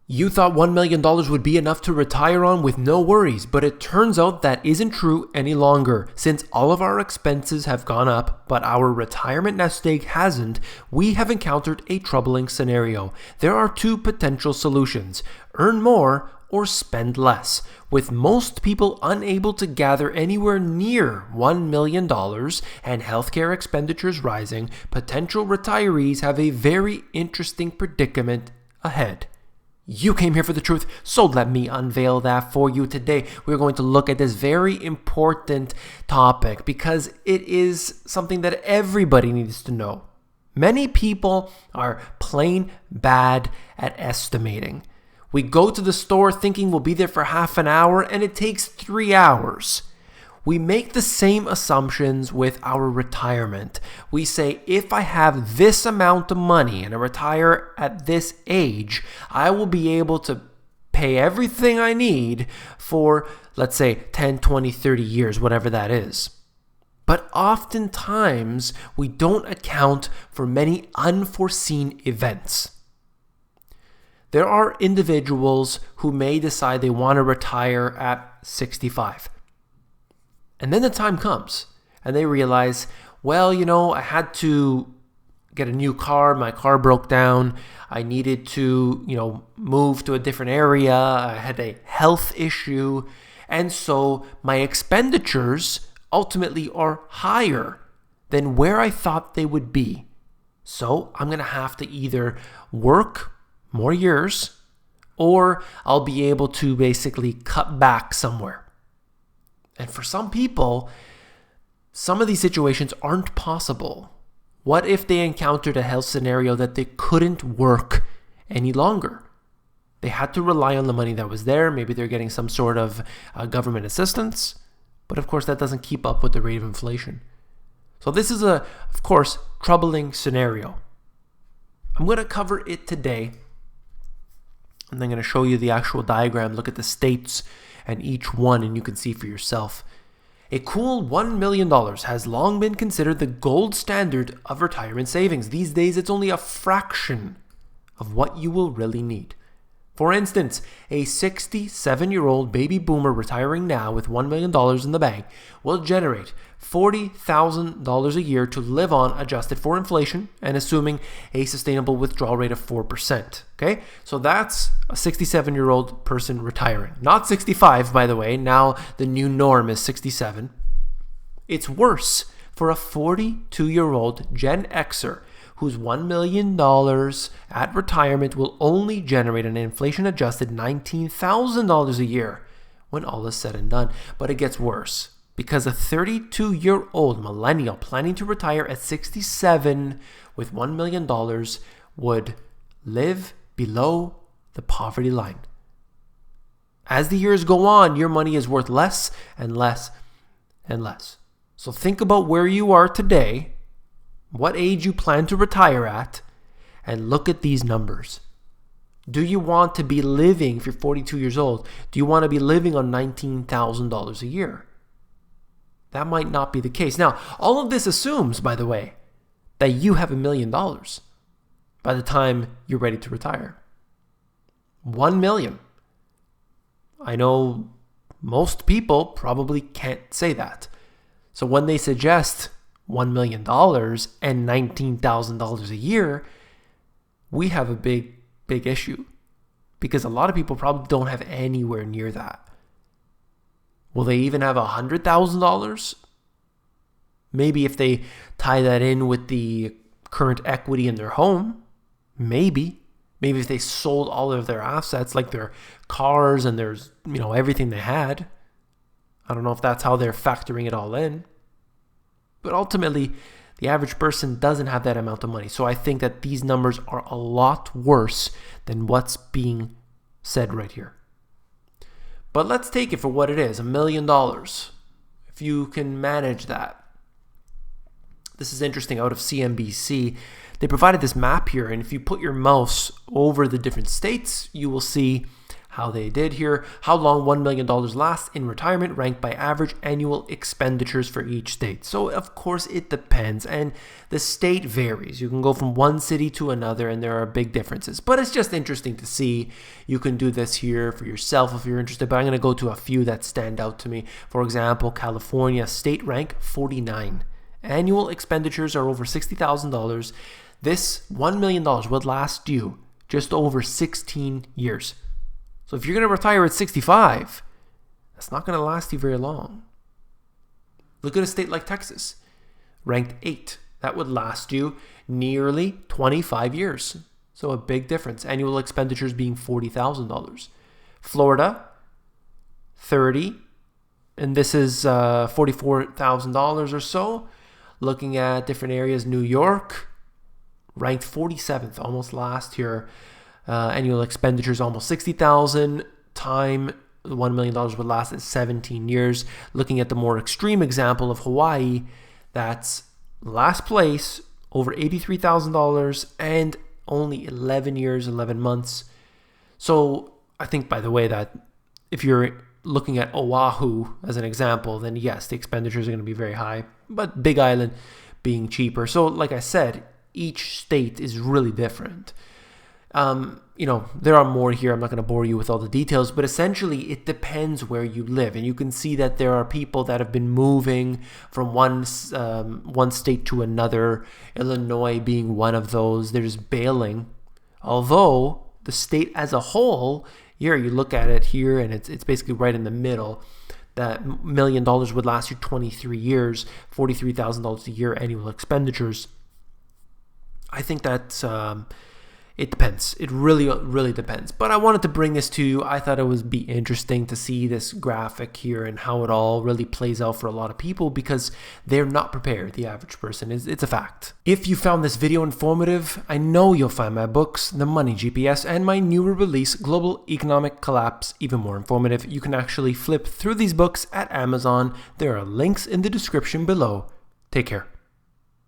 You thought $1 million would be enough to retire on with no worries, but it turns out that isn't true any longer. Since all of our expenses have gone up, but our retirement nest egg hasn't, we have encountered a troubling scenario. There are two potential solutions: earn more or spend less. With most people unable to gather anywhere near $1 million and healthcare expenditures rising, potential retirees have a very interesting predicament ahead. You came here for the truth, so let me unveil that for you today. We're going to look at this very important topic because it is something that everybody needs to know. Many people are plain bad at estimating. We go to the store thinking we'll be there for half an hour and it takes 3 hours. We make the same assumptions with our retirement. We say, if I have this amount of money and I retire at this age, I will be able to pay everything I need for, let's say, 10, 20, 30 years, whatever that is. But oftentimes, we don't account for many unforeseen events. There are individuals who may decide they want to retire at 65. And then the time comes and they realize, well, I had to get a new car. My car broke down. I needed to, move to a different area. I had a health issue. And so my expenditures ultimately are higher than where I thought they would be. So I'm going to have to either work more years or I'll be able to basically cut back somewhere. And for some people, some of these situations aren't possible. What if they encountered a health scenario that they couldn't work any longer? They had to rely on the money that was there. Maybe they're getting some sort of government assistance. But of course, that doesn't keep up with the rate of inflation. So this is of course, troubling scenario. I'm going to cover it today. And I'm going to show you the actual diagram. Look at the states and each one, and you can see for yourself. A cool $1 million has long been considered the gold standard of retirement savings. These days, it's only a fraction of what you will really need. For instance, a 67-year-old baby boomer retiring now with $1 million in the bank will generate $40,000 a year to live on, adjusted for inflation and assuming a sustainable withdrawal rate of 4%. Okay, so that's a 67-year-old person retiring. Not 65, by the way. Now the new norm is 67. It's worse for a 42-year-old Gen Xer whose $1 million at retirement will only generate an inflation-adjusted $19,000 a year when all is said and done. But it gets worse, because a 32-year-old millennial planning to retire at 67 with $1 million would live below the poverty line. As the years go on, your money is worth less and less and less. So think about where you are today, what age you plan to retire at, and look at these numbers. Do you want to be living, if you're 42 years old, do you want to be living on $19,000 a year? That might not be the case. Now, all of this assumes, by the way, that you have $1 million by the time you're ready to retire. 1 million. I know most people probably can't say that. So when they suggest $1 million and $19,000 a year, we have a big issue, because a lot of people probably don't have anywhere near that. Will they even have $100,000? Maybe if they tie that in with the current equity in their home, maybe if they sold all of their assets, like their cars and there's, everything they had. I don't know if that's how they're factoring it all in. But ultimately, the average person doesn't have that amount of money. So I think that these numbers are a lot worse than what's being said right here. But let's take it for what it is, $1 million. If you can manage that. This is interesting, out of CNBC. They provided this map here, and if you put your mouse over the different states, you will see how they did here. How long $1 million lasts in retirement, ranked by average annual expenditures for each state. So of course it depends, and the state varies. You can go from one city to another and there are big differences, but it's just interesting to see. You can do this here for yourself if you're interested, but I'm going to go to a few that stand out to me. For example, California, state rank 49. Annual expenditures are over $60,000. This $1 million would last you just over 16 years. So if you're going to retire at 65, that's not going to last you very long. Look at a state like Texas, ranked 8. That would last you nearly 25 years. So a big difference. Annual expenditures being $40,000. Florida, 30. And this is $44,000 or so. Looking at different areas, New York, ranked 47th, almost last year. Annual expenditures almost $60,000. Time, $1 million would last at 17 years. Looking at the more extreme example of Hawaii, that's last place, over $83,000 and only 11 years, 11 months. So I think, by the way, that if you're looking at Oahu as an example, then yes, the expenditures are going to be very high, but Big Island being cheaper. So like I said, each state is really different. There are more here. I'm not going to bore you with all the details, but essentially it depends where you live. And you can see that there are people that have been moving from one state to another, Illinois being one of those. There's bailing. Although the state as a whole, here you look at it here, and it's basically right in the middle. That $1 million would last you 23 years, $43,000 a year annual expenditures. I think that it depends. It really, really depends. But I wanted to bring this to you. I thought it would be interesting to see this graphic here and how it all really plays out for a lot of people, because they're not prepared. The average person is. It's a fact. If you found this video informative, I know you'll find my books, The Money GPS, and my newer release, Global Economic Collapse, even more informative. You can actually flip through these books at Amazon. There are links in the description below. Take care.